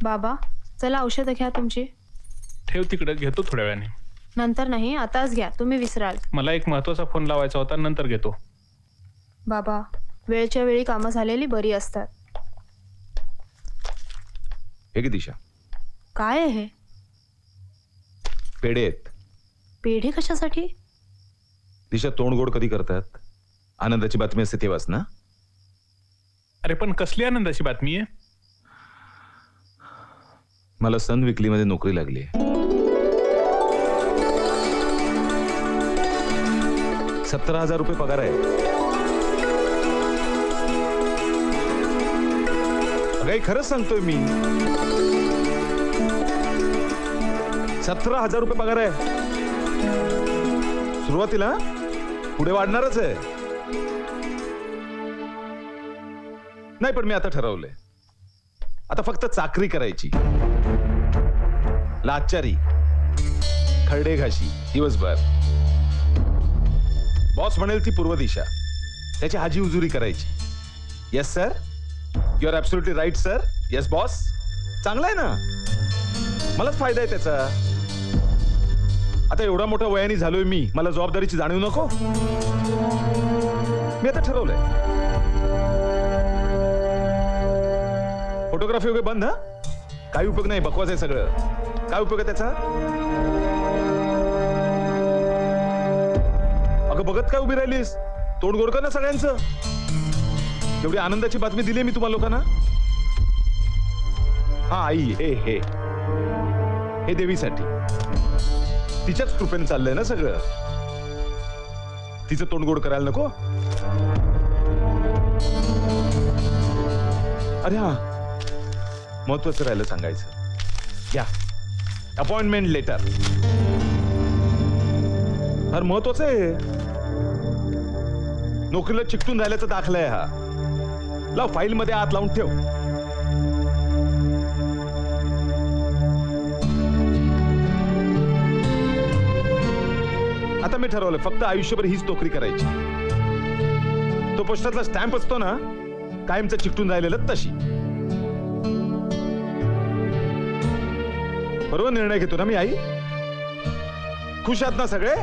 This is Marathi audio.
बाबा चला औषधं घ्या तुमची. ठेव तिकडे, घेतो थोड्या वेळाने. नंतर नाही, आताच घ्या, तुम्ही विसराल. मला एक महत्वाचा फोन लावायचा होता, नंतर घेतो. बाबा वेळच्या वेळी कामं झालेली बरी असतात. हे की दिशा, काय आहे हे? पेढे आहेत. पेढे कशासाठी? दिशा, तोंड गोड कधी करतात? आनंदाची बातमी असते तेव्हाच ना. अरे पण कसली आनंदाची बातमी आहे? मला सन विकली मध्ये नोकरी लागली आहे. 17,000 रुपये पगार आहे. अगं खरंच सांगतोय मी, 17,000 रुपये पगार आहे. सुरुवातीला, पुढे वाढणारच आहे. नाही पण मी आता ठरवलंय, आता फक्त चाकरी करायची. लाचारी, खरडे घाशी दिवसभर. बॉस म्हणेल ती पूर्व दिशा, त्याची हाजी हुजुरी करायची. Yes sir, you are absolutely right sir. Yes boss. चांगला आहे ना, मलाच फायदा आहे त्याचा. आता एवढा मोठा वयाने झालोय मी, मला जबाबदारीची जाणीव नको? मी आता ठरवलंय, फोटोग्राफी वगैरे बंद. हा, काही उपयोग नाही, बकवास आहे सगळं. काय उपयोग आहे त्याचा? अगं बघत काय उभी राहिलीस? तोंड गोड कर ना सगळ्यांचं. एवढी आनंदाची बातमी दिली मी तुम्हाला लोकांना. हा आई, हे देवीसाठी, तिच्याच कृपेने चाललंय ना सगळं. तिचं तोंड गोड करायला नको? अरे हा, महत्वाचं राहिलं सांगायचं. घ्या, अपॉइंटमेंट लेटर. फार महत्वाचं आहे. नोकरीला चिकटून राहिल्याचा दाखला आहे हा. लाव फाईल मध्ये आत लावून ठेव. आता मी ठरवलं, फक्त आयुष्यभर हीच नोकरी करायची. तो पोस्टातला स्टॅम्प असतो ना, कायमचा चिकटून राहिलेला, तशी. बरोबर निर्णय घेतो ना मी आई? खुश आहात ना सगळे?